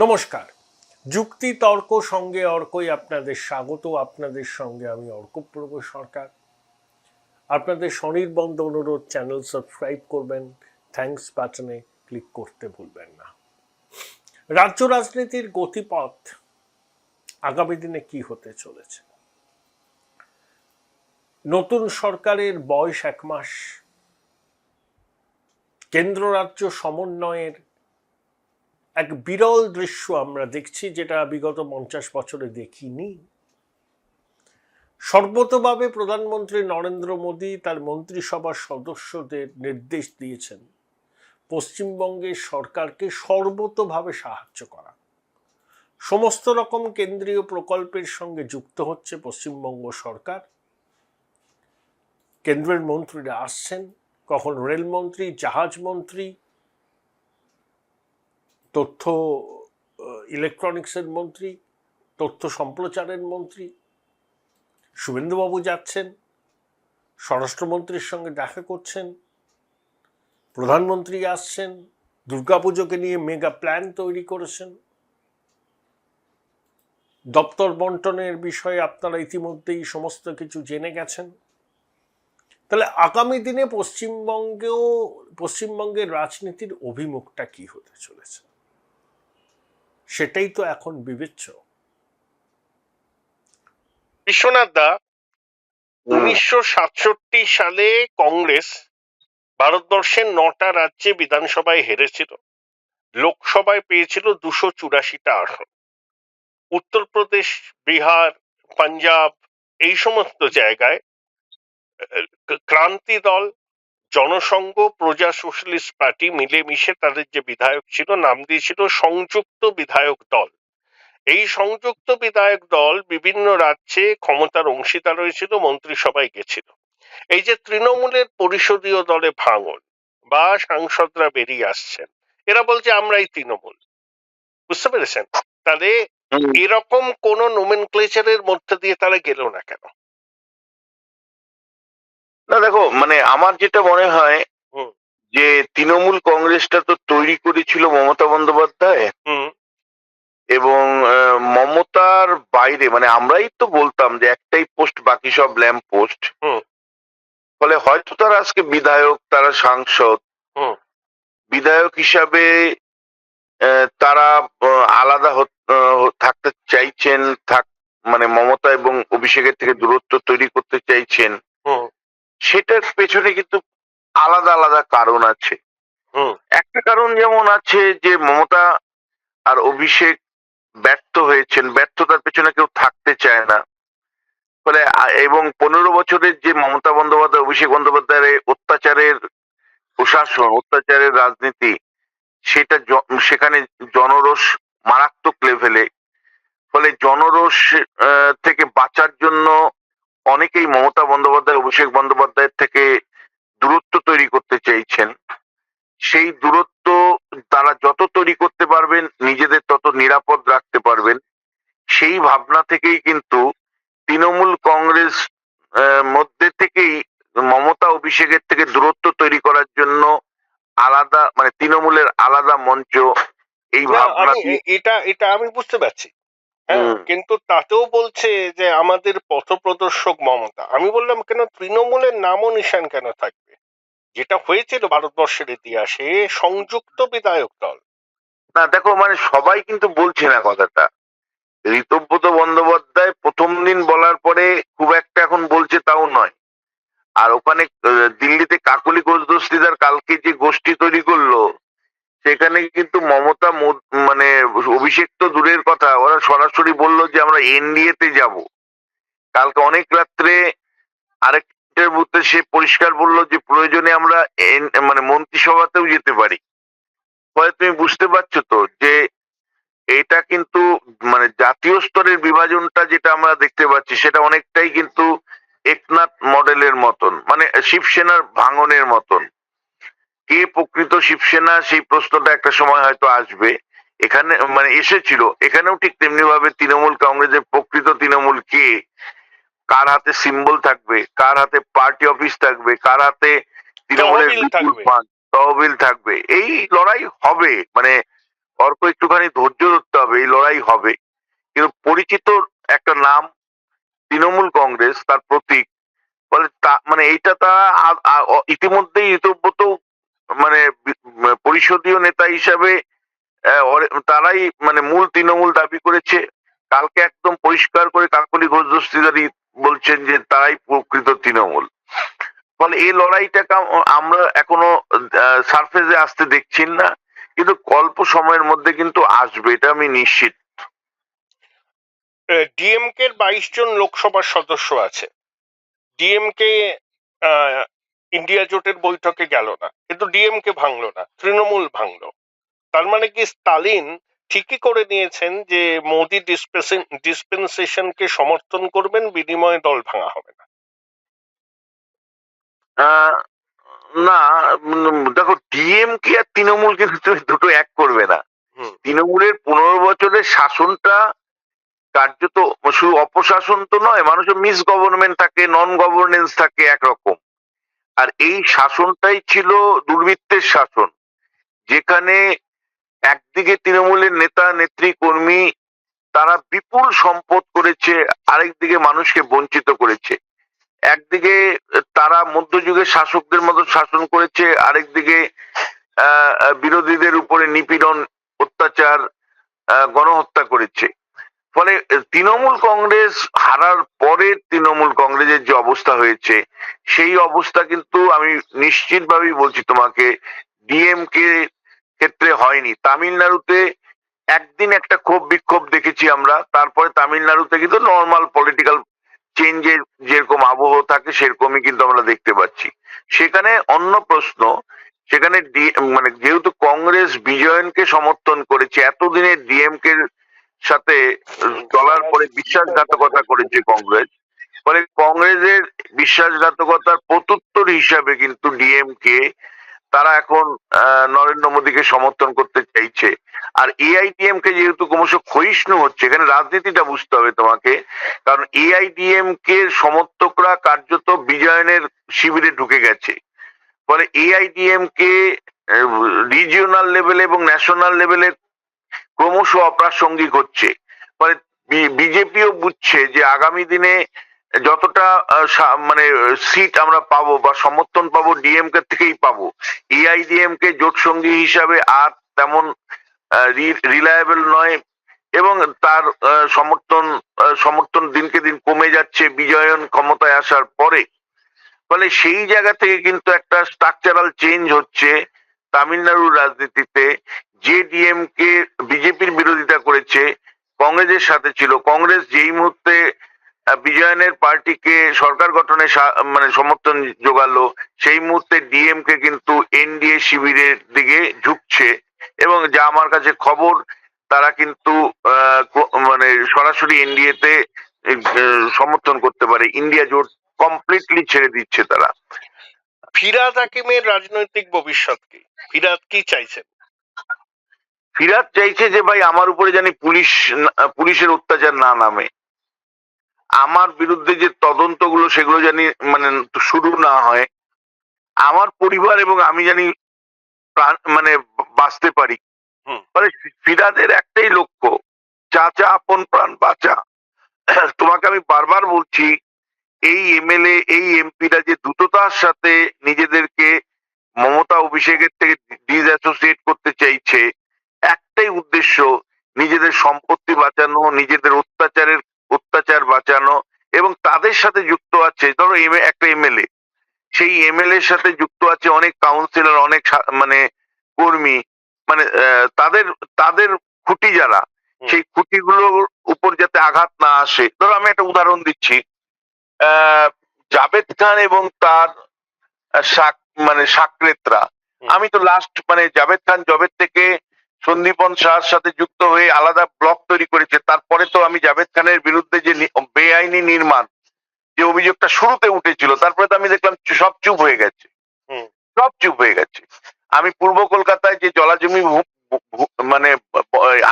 নমস্কার। যুক্তি তর্ক সঙ্গে অর্কই আপনাদের স্বাগত। আপনাদের সঙ্গে আমি অর্কপ্রভ সরকার। আপনাদের স্বনির্বন্ধ অনুরোধ, চ্যানেল সাবস্ক্রাইব করবেন, থ্যাঙ্কস বাটনে ক্লিক করতে ভুলবেন না। রাজ্য রাজনীতির গতিপথ আগামী দিনে কি হতে চলেছে? নতুন সরকারের বয়স 1 মাস। কেন্দ্র রাজ্য সমন্বয়ের এক বিরল দৃশ্য আমরা দেখছি, যেটা বিগত 50 বছরে দেখিনি। সর্বতোভাবে প্রধানমন্ত্রী নরেন্দ্র মোদী তার মন্ত্রিসভার সদস্যদের নির্দেশ দিয়েছেন পশ্চিমবঙ্গের সরকারকে সর্বতোভাবে সাহায্য করা। সমস্ত রকম কেন্দ্রীয় প্রকল্পের সঙ্গে যুক্ত হচ্ছে পশ্চিমবঙ্গ সরকার। কেন্দ্রের মন্ত্রীরা আসছেন, কখন রেলমন্ত্রী, জাহাজ মন্ত্রী, তথ্য ইলেকট্রনিক্সের মন্ত্রী, তথ্য সম্প্রচারের মন্ত্রী শুভেন্দুবাবু যাচ্ছেন, স্বরাষ্ট্রমন্ত্রীর সঙ্গে দেখা করছেন, প্রধানমন্ত্রী আসছেন, দুর্গাপুজোকে নিয়ে মেগা প্ল্যান তৈরি করেছেন। দপ্তর বন্টনের বিষয়ে আপনারা ইতিমধ্যেই সমস্ত কিছু জেনে গেছেন। তাহলে আগামী দিনে পশ্চিমবঙ্গের রাজনীতির অভিমুখটা কি হতে চলেছে, সেটাই তো এখন বিবেচ্য। বিশ্বনাথ দা, 1967 সালে কংগ্রেস ভারতবর্ষের 9টা রাজ্যে বিধানসভায় হেরেছিল, লোকসভায় পেয়েছিল 284টা আসন। উত্তরপ্রদেশ, বিহার, পাঞ্জাব এই সমস্ত জায়গায় ক্রান্তি দল, জনসংঘ, প্রজা সোশ্যালিস্ট পার্টি মিলেমিশে তাদের যে বিধায়ক ছিল নাম দিয়েছিল সংযুক্ত বিধায়ক দল। এই সংযুক্ত বিধায়ক দল বিভিন্ন রাজ্যে ক্ষমতার অংশীদার হয়েছিল, মন্ত্রিসভায় গেছিল। এই যে তৃণমূলের পরিষদীয় দলে ভাঙন বা সাংসদরা বেরিয়ে আসছেন, এরা বলছে আমরাই তৃণমূল, বুঝতে পেরেছেন? তাহলে এরকম কোন নোমেনক্লেচারের মধ্যে দিয়ে তারা গেল না কেন? না দেখো, মানে আমার যেটা মনে হয় যে তৃণমূল কংগ্রেসটা তো তৈরি করেছিল মমতা বন্দ্যোপাধ্যায়, এবং মমতার বাইরে মানে আমরাই তো বলতাম যে একটাই পোস্ট, বাকি সব ল্যাম্প পোস্ট। ফলে হয়তো তারা আজকে বিধায়ক, তারা সাংসদ, বিধায়ক হিসাবে তারা আলাদা থাকতে চাইছেন, মানে মমতা এবং অভিষেকের থেকে দূরত্ব তৈরি করতে চাইছেন। সেটার পেছনে কিন্তু আলাদা আলাদা কারণ আছে। একটা কারণ যেমন আছে যে মমতা আর অভিষেক ব্যর্থ হয়েছেন, ব্যর্থতার পেছনে কেউ থাকতে চায় না। ফলে এবং 15 বছরের যে মমতা বন্দ্যোপাধ্যায়, অভিষেক বন্দ্যোপাধ্যায়ের অত্যাচারের প্রশাসন, অত্যাচারের রাজনীতি, সেটা সেখানে জনরোষ মারাত্মক লেভেলে। ফলে জনরোষ থেকে বাঁচার জন্য অনেকেই মমতা বন্দ্যোপাধ্যায়, অভিষেক বন্দ্যোপাধ্যায়ের থেকে দূরত্ব তৈরি করতে চাইছেন। সেই দূরত্ব তারা যত তৈরি করতে পারবেন, নিজেদের তত নিরাপদ রাখতে পারবেন। সেই ভাবনা থেকেই কিন্তু তৃণমূল কংগ্রেস মধ্যে থেকেই মমতা অভিষেকের থেকে দূরত্ব তৈরি করার জন্য আলাদা, মানে তৃণমূলের আলাদা মঞ্চ, এই ভাবনা। এটা আমি বুঝতে পারছি, হ্যাঁ, কিন্তু তাতেও বলছে যে আমাদের পথপ্রদর্শক মমতা। আমি বললাম কেন তৃণমূলের নামও নিশান কেন থাকবে? যেটা হয়েছিল ভারতবর্ষের ইতিহাসে সংযুক্ত বিধায়ক দল। না দেখো, মানে সবাই কিন্তু বলছে না কথাটা। ঋতব্রত বন্দ্যোপাধ্যায় প্রথম দিন বলার পরে খুব একটা এখন বলছে তাও নয়। আর ওখানে দিল্লিতে কাকলি ঘোষদস্তিদার কালকে যে গোষ্ঠী তৈরি করলো, সেখানে কিন্তু মমতা, মানে অভিষেক তো দূরের কথা, ওরা সরাসরি বললো যে আমরা এনডিএ তে যাব। কালকে অনেক রাত্রে আরেকটা বুথে সে পরিষ্কার বললো যে প্রয়োজনে আমরা মানে মন্ত্রিসভাতেও যেতে পারি। ফলে তুমি বুঝতে পারছো তো যে এটা কিন্তু মানে জাতীয় স্তরের বিভাজনটা যেটা আমরা দেখতে পাচ্ছি, সেটা অনেকটাই কিন্তু একনাথ মডেলের মতন, মানে শিবসেনার ভাঙনের মতন। কে প্রকৃত শিবসেনা, সেই প্রশ্নটা একটা সময় হয়তো আসবে। এখানে মানে এসেছিল, এখানেও ঠিক তেমনি ভাবে তৃণমূল কংগ্রেসের প্রকৃত তৃণমূল কে, কার হাতে সিম্বল থাকবে, কার হাতে পার্টি অফিস থাকবে, কার হাতে তৃণমূলের তহবিল থাকবে, এই লড়াই হবে। মানে অর্ক একটুখানি ধৈর্য ধরতে হবে, এই লড়াই হবে। কিন্তু পরিচিত একটা নাম তৃণমূল কংগ্রেস, তার প্রতীক, ফলে মানে এইটা তারা ইতিমধ্যেই ইতব্যত মানে পরিষদীয় নেতা হিসাবে তারাই মানে মূল তৃণমূল দাবি করেছে। কালকে একদম পরিষ্কার করে কাকলি ঘোষ দস্তিদারি বলছেন যে তারাই প্রকৃত তৃণমূল। ফলে এই লড়াইটাকে আমরা এখনো সারফেসে আসতে দেখছি না, কিন্তু অল্প সময়ের মধ্যে কিন্তু আসবে, এটা আমি নিশ্চিত। ডিএমকে 22 জন লোকসভার সদস্য আছে। ডিএমকে ইন্ডিয়া জোটের বৈঠকে গেল না, কিন্তু ডিএমকে ভাঙলো না, তৃণমূল ভাঙলো। তার মানে কি স্টালিন ঠিকই করে নিয়েছেন যে মোদি ডিসপেন্সেশনকে সমর্থন করবেন, বিনিময়ে দল ভাঙা হবে না? না, দেখো, ডিএমকে আর তৃণমূল কিন্তু তুমি দুটো এক করবে না। তৃণমূলের 15 বছরের শাসনটা কার্যত শুধু অপশাসন তো নয়, মানুষের মিস গভর্নমেন্ট থাকে, নন গভর্নেন্স থাকে একরকম। আর এই শাসনটাই ছিল দুর্বৃত্তের শাসন, যেখানে একদিকে তৃণমূলের নেতা নেত্রী কর্মী তারা বিপুল সম্পদ করেছে, আরেকদিকে মানুষকে বঞ্চিত করেছে। একদিকে তারা মধ্যযুগের শাসকদের মতো শাসন করেছে, আরেকদিকে বিরোধীদের উপরে নিপীড়ন, অত্যাচার, গণহত্যা করেছে। ফলে তৃণমূল কংগ্রেস হারার পরে তৃণমূল কংগ্রেসের যে অবস্থা হয়েছে, সেই অবস্থা কিন্তু আমি নিশ্চিতভাবেই বলছি তোমাকে ডিএমকে ক্ষেত্রে হয়নি। তামিলনাড়ুতে একদিন একটা ক্ষোভ বিক্ষোভ দেখেছি আমরা, তারপরে তামিলনাড়ুতে কিন্তু নর্মাল পলিটিক্যাল চেঞ্জের যেরকম আবহ থাকে সেরকমই কিন্তু আমরা দেখতে পাচ্ছি। সেখানে অন্য প্রশ্ন, সেখানে মানে যেহেতু কংগ্রেস বিজয়নকে সমর্থন করেছে, এতদিনে ডিএমকে সাথে চলার পরে বিশ্বাসঘাতকতা করেছে কংগ্রেস, ফলে কংগ্রেসের বিশ্বাসঘাতকতার প্রত্যুত্তর হিসাবে কিন্তু ডিএমকে তারা এখন নরেন্দ্র মোদীকে সমর্থন করতে চাইছে। আর এআইডিএমকে যেহেতু ক্রমশ ক্ষয়িষ্ণু হচ্ছে, এখানে রাজনীতিটা বুঝতে হবে তোমাকে, কারণ এআইডিএমকে সমর্থকরা কার্যত বিজয়নের শিবিরে ঢুকে গেছে। ফলে এআইডিএমকে রিজিওনাল লেভেলে এবং ন্যাশনাল লেভেলে ক্রমশ অপ্রাসঙ্গিক হচ্ছে। ফলে বিজেপিও বুঝছে যে আগামী দিনে যতটা মানে সিট আমরা পাবো বা সমর্থন পাবো ডিএমকে থেকেই পাবো, এআইডিএমকে জোট সঙ্গী হিসাবে আর তেমন রিলায়েবল নয়, এবং তার সমর্থন দিনকে দিন কমে যাচ্ছে বিজয়ন ক্ষমতায় আসার পরে। ফলে সেই জায়গা থেকে কিন্তু একটা স্ট্রাকচারাল চেঞ্জ হচ্ছে তামিলনাড়ুর রাজনীতিতে। যে ডিএমকে বিজেপির বিরোধিতা করেছে, কংগ্রেসের সাথে ছিল, কংগ্রেস যেই মুহূর্তে বিজয়নের পার্টিকে সরকার গঠনে মানে সমর্থন জোগালো, সেই মুহূর্তে ডিএমকে কিন্তু এনডিএ শিবিরের দিকে ঝুঁকছে। এবং যা আমার কাছে খবর, তারা কিন্তু মানে সরাসরি এনডিএ তে সমর্থন করতে পারে, ইন্ডিয়া জোট কমপ্লিটলি ছেড়ে দিচ্ছে তারা। ফিরাদ হাকিমের রাজনৈতিক ভবিষ্যৎ কি? ফিরাদ কি চাইছেন? ফিরাদ চাইছে যে ভাই আমার উপরে জানি পুলিশের অত্যাচার না নামে, আমার বিরুদ্ধে যে তদন্তগুলো সেগুলো জানি মানে শুরু না হয়, আমার পরিবার এবং আমি জানি মানে বাঁচতে পারি। মানে ফিরাদের একটাই লক্ষ্য, চাচা আপন প্রাণ বাঁচা। তোমাকে আমি বারবার বলছি, এই এমএলএ এই এমপিরা যে দ্রুততার সাথে নিজেদেরকে মমতা অভিষেকের থেকে ডিসঅ্যাসোসিয়েট করতে চাইছে, একটাই উদ্দেশ্য, নিজেদের সম্পত্তি বাঁচানো, নিজেদের অত্যাচার বাঁচানো। এবং তাদের সাথে যুক্ত আছে, ধরো একটা এমএলএ, সেই এমএলএ এর সাথে যুক্ত আছে অনেক কাউন্সিলর, অনেক মানে কর্মী, মানে তাদের তাদের খুঁটি যারা, সেই খুঁটিগুলোর উপর যাতে আঘাত না আসে। ধরো আমি একটা উদাহরণ দিচ্ছি, জাভেদ খান এবং তার মানে সাকরেতরা, আমি তো লাস্ট মানে জাভেদ খান জবের থেকে সন্দীপন শাহর সাথে যুক্ত হয়ে আলাদা ব্লক তৈরি করেছে, তারপরে তো আমি জাভেদ খানের বিরুদ্ধে যে বেআইনি নির্মাণ যে অভিযোগটা শুরুতে উঠেছিল, তারপরে তো আমি দেখলাম সব চুপ হয়ে গেছে, সব চুপ হয়ে গেছে। আমি পূর্ব কলকাতায় যে জলাজমি মানে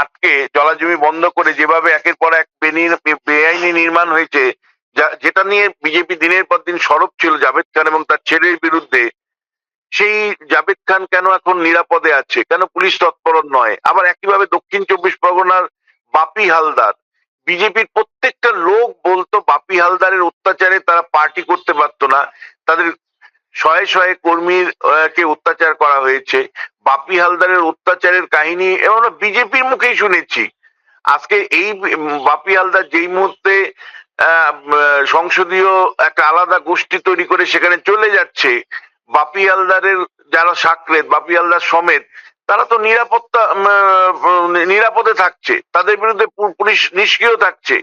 আটকে জলাজমি বন্ধ করে যেভাবে একের পর এক বেআইনি নির্মাণ হয়েছে, যেটা নিয়ে বিজেপি দিনের পর দিন সরব ছিল জাভেদ খান এবং তার ছেলের বিরুদ্ধে, সেই জাভেদ খান কেন এখন নিরাপদে আছে, কেন পুলিশ তৎপর নয়? আবার একইভাবে দক্ষিণ 24 পরগনার বাপি হালদার, বিজেপির প্রত্যেকটা লোক বলতো বাপি হালদারের অত্যাচারে তারা পার্টি করতে পারতো না, তাদের শয়ে শয়ে কর্মীর কে অত্যাচার করা হয়েছে। বাপি হালদারের অত্যাচারের কাহিনী আমরা বিজেপির মুখেই শুনেছি। আজকে এই বাপি হালদার যেই মুহূর্তে সংসদীয় একটা আলাদা গোষ্ঠী তৈরি করে সেখানে চলে যাচ্ছে, বাপি হালদারের যারা সাকরেদ, বাপি হালদার সমেত, তারা তো নিরাপদে থাকছে, তাদের বিরুদ্ধে পুলিশ নিষ্ক্রিয় থাকছে।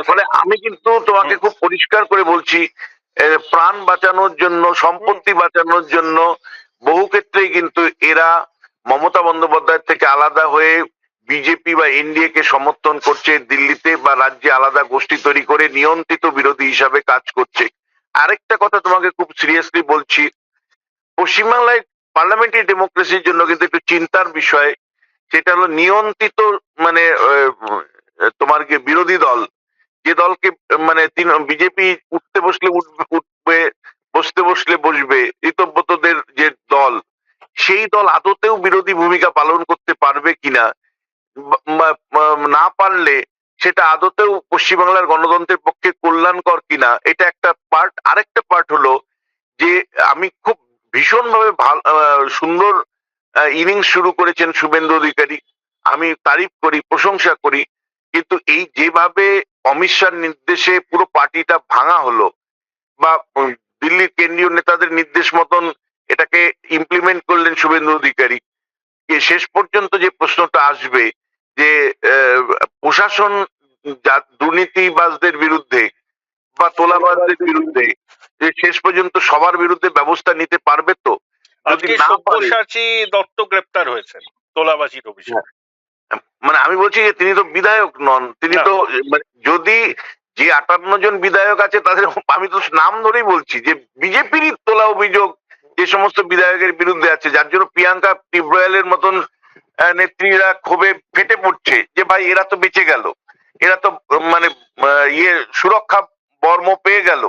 ফলে আমি কিন্তু তোমাকে খুব পরিষ্কার করে বলছি, প্রাণ বাঁচানোর জন্য, সম্পত্তি বাঁচানোর জন্য বহু ক্ষেত্রেই কিন্তু এরা মমতা বন্দ্যোপাধ্যায় থেকে আলাদা হয়ে বিজেপি বা এনডিএ কে সমর্থন করছে, দিল্লিতে বা রাজ্যে আলাদা গোষ্ঠী তৈরি করে নিয়ন্ত্রিত বিরোধী হিসাবে কাজ করছে। আরেকটা কথা তোমাকে খুব সিরিয়াসলি বলছি, পশ্চিমবাংলায় পার্লামেন্টারি ডেমোক্রেসির জন্য কিন্তু একটু চিন্তার বিষয়, সেটা হলো নিয়ন্ত্রিত মানে তোমার কি বিরোধী দল, যে দলকে মানে বিজেপি উঠতে বসলে উঠবে, বসতে বসলে বসবে, ঋতব্রতদের যে দল, সেই দল আদতেও বিরোধী ভূমিকা পালন করতে পারবে কিনা, না পারলে সেটা আদতেও পশ্চিমবাংলার গণতন্ত্রের পক্ষে কল্যাণকর কিনা, এটা একটা পার্ট। আরেকটা পার্ট হলো যে আমি খুব ভীষণভাবে সুন্দর ইনিংস শুরু করেছেন শুভেন্দু অধিকারী, আমি তারিফ করি, প্রশংসা করি, কিন্তু এই যেভাবে অমিত শাহর নির্দেশে পুরো পার্টিটা ভাঙা হলো বা দিল্লির কেন্দ্রীয় নেতাদের নির্দেশ মতন এটাকে ইমপ্লিমেন্ট করলেন শুভেন্দু অধিকারী, শেষ পর্যন্ত যে প্রশ্নটা আসবে যে প্রশাসন দুর্নীতিবাজদের বিরুদ্ধে বা তোলাবাজদের বিরুদ্ধে যে শেষ পর্যন্ত সবার বিরুদ্ধে ব্যবস্থা নিতে পারবে তো? আজকে সব্যসাচী দত্ত গ্রেপ্তার হয়েছেন তোলাবাজির অভিযোগে। মানে আমি বলছি যে তিনি তো বিধায়ক নন, তিনি তো যদি যে 58 জন বিধায়ক আছে তাদের আমি তো নাম ধরেই বলছি যে বিজেপিরই তোলা অভিযোগ যে সমস্ত বিধায়কের বিরুদ্ধে আছে, যার জন্য প্রিয়াঙ্কা টিব্রয়ালের মতন নেত্রীরা ক্ষোভে ফেটে পড়ছে যে ভাই এরা তো বেঁচে গেল, এরা তো মানে সুরক্ষা বর্ম পেয়ে গেল।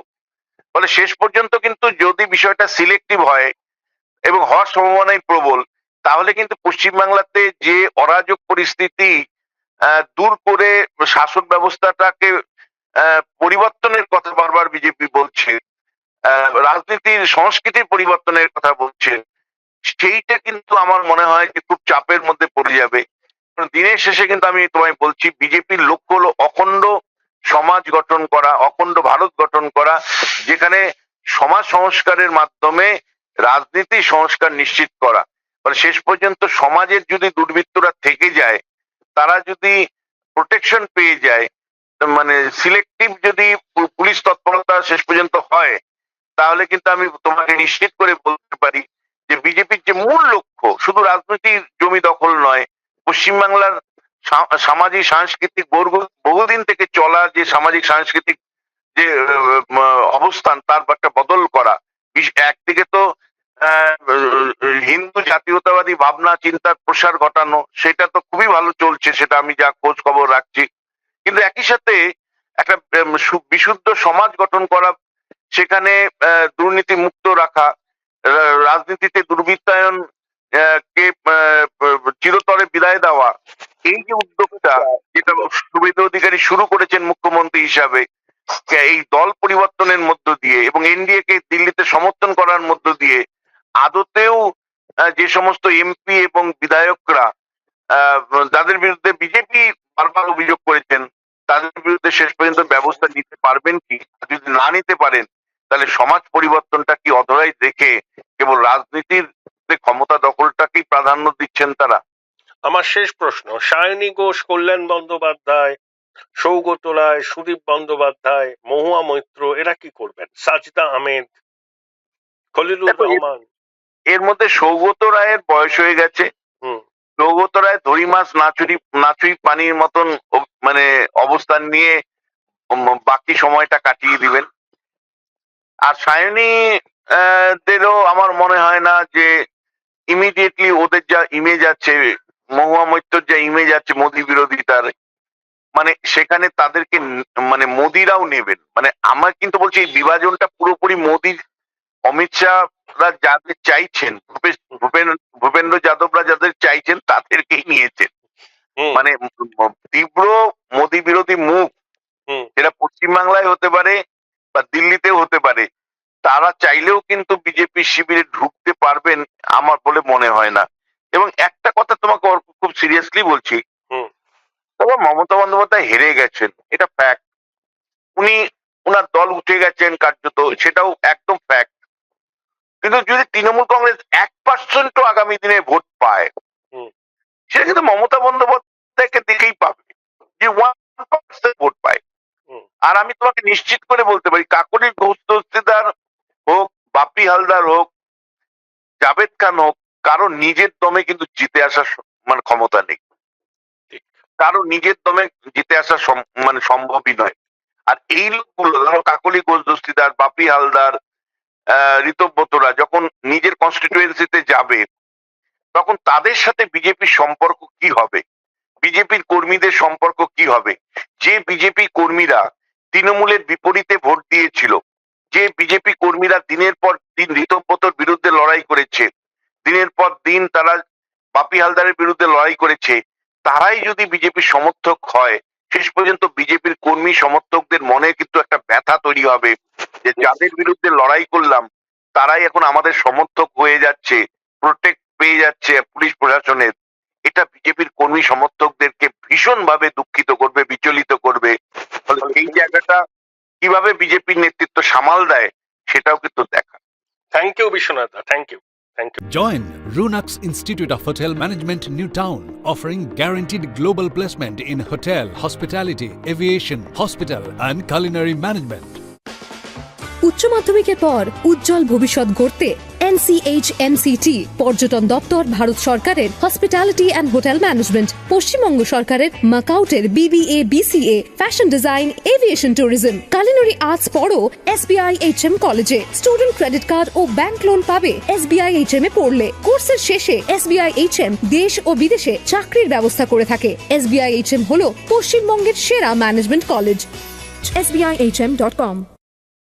ফলে শেষ পর্যন্ত কিন্তু যদি বিষয়টা সিলেক্টিভ হয় এবং হওয়ার সম্ভাবনাই প্রবল, তাহলে কিন্তু পশ্চিমবাংলাতে যে অরাজক পরিস্থিতি দূর করে শাসন ব্যবস্থাটাকে পরিবর্তনের কথা বারবার বিজেপি বলছে, রাজনীতির সংস্কৃতির পরিবর্তনের কথা বলছে, সেইটা কিন্তু আমার মনে হয় যে খুব চাপের মধ্যে পড়ে যাবে। দিনের শেষে কিন্তু আমি তোমায় বলছি, বিজেপির লক্ষ্য হলো অখণ্ড সমাজ গঠন করা, অখণ্ড ভারত গঠন করা, যেখানে সমাজ সংস্কারের মাধ্যমে রাজনীতি সংস্কার নিশ্চিত করা। মানে শেষ পর্যন্ত সমাজের যদি দুর্বৃত্তরা থেকে যায়, তারা যদি প্রোটেকশন পেয়ে যায়, মানে সিলেক্টিভ যদি পুলিশ তৎপরতা শেষ পর্যন্ত হয়, তাহলে কিন্তু আমি তোমাকে নিশ্চিত করে বলতে পারি যে বিজেপির যে মূল লক্ষ্য শুধু রাজনৈতিক জমি দখল নয়, পশ্চিমবাংলার সামাজিক সাংস্কৃতিক বহুদিন থেকে চলা যে সামাজিক সাংস্কৃতিক যে অবস্থান, তার একটা বদল করা। একদিকে তো হিন্দু জাতীয়তাবাদী ভাবনা চিন্তার প্রসার ঘটানো, সেটা তো খুবই ভালো চলছে, সেটা আমি যা খোঁজ খবর রাখছি, কিন্তু একই সাথে একটা বিশুদ্ধ সমাজ গঠন করা, সেখানে দুর্নীতি মুক্ত রাখা, রাজনীতিতে দুর্বৃত্তায়ন কে চিরতরে বিদায় দেওয়া, এই যে উদ্যোগটা যেটা শুভেন্দু অধিকারী শুরু করেছেন মুখ্যমন্ত্রী হিসাবে, এই দল পরিবর্তনের মধ্য দিয়ে এবং এনডিএ কে দিল্লিতে সমর্থন করার মধ্য দিয়ে আদতেও যে সমস্ত এমপি এবং বিধায়করা যাদের বিরুদ্ধে বিজেপি বারবার অভিযোগ করেছেন, তাদের বিরুদ্ধে শেষ পর্যন্ত ব্যবস্থা নিতে পারবেন কি? যদি না নিতে পারেন, তাহলে সমাজ পরিবর্তনটা কি অধরাই দেখে কেবল রাজনীতির ক্ষমতা দখলটাকেই প্রাধান্য দিচ্ছেন তারা? আমার শেষ প্রশ্ন, সায়নী ঘোষ, কল্যাণ বন্দ্যোপাধ্যায়, সৌগত রায়, সুদীপ বন্দ্যোপাধ্যায়, মহুয়া মৈত্র, এরা কি করবেন? সাজদা আহমেদ, খলিলুর রহমান। এর মধ্যে সৌগত রায়ের বয়স হয়ে গেছে, সৌগত রায় দড়ি মাছ নাচুই পানির মতন মানে অবস্থান নিয়ে বাকি সময়টা কাটিয়ে দিবেন। আর সায়নী দেরও আমার মনে হয় না যে ইমিডিয়েটলি ওদের যা ইমেজ আছে, মহুয়া মৈত্রর যা ইমেজ আছে মোদী বিরোধিতার, মানে সেখানে তাদেরকে মানে মোদিরাও নেবেন। মানে আমার কিন্তু বলছি এই বিভাজনটা পুরোপুরি মোদির অমিত শাহরা যাদের চাইছেন, ভূপেন্দ্র যাদবরা যাদের চাইছেন তাদেরকেই নিয়েছেন। মানে তীব্র মোদী বিরোধী মুখ, যেটা পশ্চিমবাংলায় হতে পারে বা দিল্লিতেও হতে পারে, তারা চাইলেও কিন্তু বিজেপি শিবিরে ঢুকতে পারবেন আমার বলে মনে হয় না। এবং একটা কথা তোমাকে খুব সিরিয়াসলি বলছি, তবে মমতা বন্দ্যোপাধ্যায় হেরে গেছেন, এটা ফ্যাক্ট। উনার দল উঠে গেছেন কার্যত, সেটাও একদম ফ্যাক্ট। কিন্তু যদি তৃণমূল কংগ্রেস 1% আগামী দিনে ভোট পায়, সেটা কিন্তু মমতা বন্দ্যোপাধ্যায়কে দেখেই পাবে, যে 1% ভোট পায়। আর আমি তোমাকে নিশ্চিত করে বলতে পারি, কাকলির ঘোষ দস্তিদার হোক, বাপি হালদার হোক, জাভেদ খান হোক, কারো নিজের দমে কিন্তু জিতে আসার মানে ক্ষমতা নেই, কারো নিজের দমে জিতে আসা মানে সম্ভবই নয়। আর এই লোকগুলো, ধরো কাকলি ঘোষ দস্তিদার, বাপি হালদার, ঋতব বোতরা যখন নিজের কনস্টিটিউয়েন্সিতে যাবে, তখন তাদের সাথে বিজেপির সম্পর্ক কি হবে, বিজেপির কর্মীদের সম্পর্ক কি হবে? যে বিজেপি কর্মীরা তৃণমূলের বিপরীতে ভোট দিয়েছিল, যে বিজেপি কর্মীরা দিনের পর দিন ঋতব বোতর বিরুদ্ধে লড়াই করেছে, দিনের পর দিন তারা বাপি হালদারের বিরুদ্ধে লড়াই করেছে, তারাই যদি বিজেপির সমর্থক হয়, শেষ পর্যন্ত বিজেপির কর্মী সমর্থকদের মনে কিন্তু একটা ব্যথা তৈরি হবে, যে যাদের বিরুদ্ধে লড়াই করলাম তারাই এখন আমাদের সমর্থক হয়ে যাচ্ছে, প্রোটেক্ট পেয়ে যাচ্ছে পুলিশ প্রশাসনের। এটা বিজেপির কর্মী সমর্থকদেরকে ভীষণভাবে দুঃখিত করবে, বিচলিত করবে। ফলে এই জায়গাটা কিভাবে বিজেপির নেতৃত্ব সামাল দেয়, সেটাও কিন্তু দেখা। Thank you Vishwanath, thank you. Join Runux Institute of Hotel Management, New Town, offering guaranteed global placement in hotel, hospitality, aviation, hospital and culinary management. উচ্চ মাধ্যমিকের পর উজ্জ্বল ভবিষ্যৎ গড়তে NCHMCT পর্যটন দপ্তর, ভারত সরকারের hospitality and hotel management, Paschimbanga সরকারের মাকাউটের BBA BCA, fashion design, aviation tourism, culinary arts পড়ো SBI HM কলেজে। স্টুডেন্ট ক্রেডিট কার্ড ও ব্যাংক লোন পাবে SBI HM এ পড়লে। কোর্সের শেষে SBI HM দেশ ও বিদেশে চাকরির ব্যবস্থা করে থাকে। SBI HM হলো পশ্চিমবঙ্গের সেরা ম্যানেজমেন্ট কলেজ। SBIHM.com।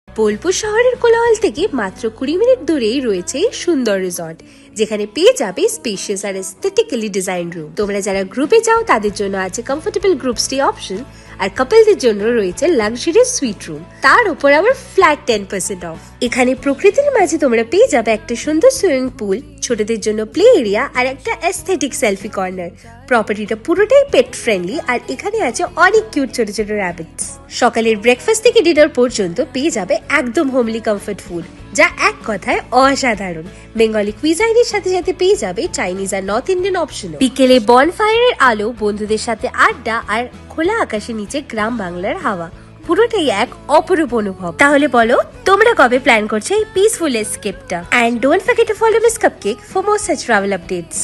বোলপুর শহরের কোলাহল থেকে মাত্র 20 মিনিট দূরেই রয়েছে সুন্দর রিসর্ট, যেখানে পেয়ে যাবে স্পেশিয়াস আর এস্থেটিক্যালি ডিজাইন রুম। তোমরা যারা গ্রুপে যাও তাদের জন্য আছে কমফোর্টেবল গ্রুপ স্টে অপশন, আর কাপলদের জন্য রয়েছে লাক্সারিয়াস সুইট রুম, তার উপর আবার ফ্ল্যাট 10% অফ। এখানে প্রকৃতির মাঝে তোমরা পেয়ে যাবে একটা সুন্দর সুইমিং পুল, ছোটদের জন্য প্লে এরিয়া আর একটা এস্থেটিক সেলফি কর্নার। প্রপার্টিটা পুরোটাই পেট ফ্রেন্ডলি, আর এখানে আছে অনেক কিউট ছোট ছোট র্যাবিটস। সকালের ব্রেকফাস্ট থেকে ডিনার পর্যন্ত পেয়ে যাবে একদম হোমলি কমফর্ট ফুড, যা এক কথায় অসাধারণ। বেঙ্গলি কুইজাইনের সাথে সাথে পেয়ে যাবে চাইনিজ আর নর্থ ইন্ডিয়ান অপশন। বিকেলে বনফায়ারের আলো, বন্ধুদের সাথে আড্ডা আর খোলা আকাশের নিচে গ্রাম বাংলার হাওয়া, পুরোটাই এক অপরূপ অনুভব। তাহলে বলো, তোমরা কবে প্ল্যান করছো এই পিসফুল এসকেপটা? And don't forget to follow miss cupcake for more such travel updates.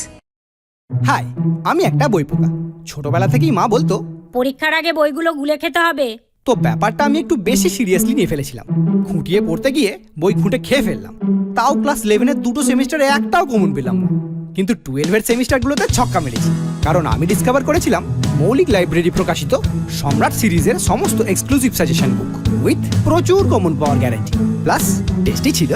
Hi, আমি একটা বই পোকা। ছোটবেলা থেকেই মা বলতো পরীক্ষার আগে বইগুলো গুলে খেতে হবে। তো ব্যাপারটা আমি একটু বেশি সিরিয়াসলি নিয়ে ফেলেছিলাম। খুঁটিয়ে পড়তে গিয়ে বই খুঁটে খেয়ে ফেললাম। তাও ক্লাস 11-এর 2টো সেমিস্টারে একটাও কমন পেলাম না। কিন্তু 12-এর সেমিস্টারগুলোতে ছক্কা মেরেছি, কারণ আমি ডিসকভার করেছিলাম মৌলিক লাইব্রেরি প্রকাশিত সম্রাট সিরিজের সমস্ত এক্সক্লুসিভ সাজেশন বুক উইথ প্রচুর কমন পাওয়ার গ্যারান্টি, প্লাস টেস্টি ছিল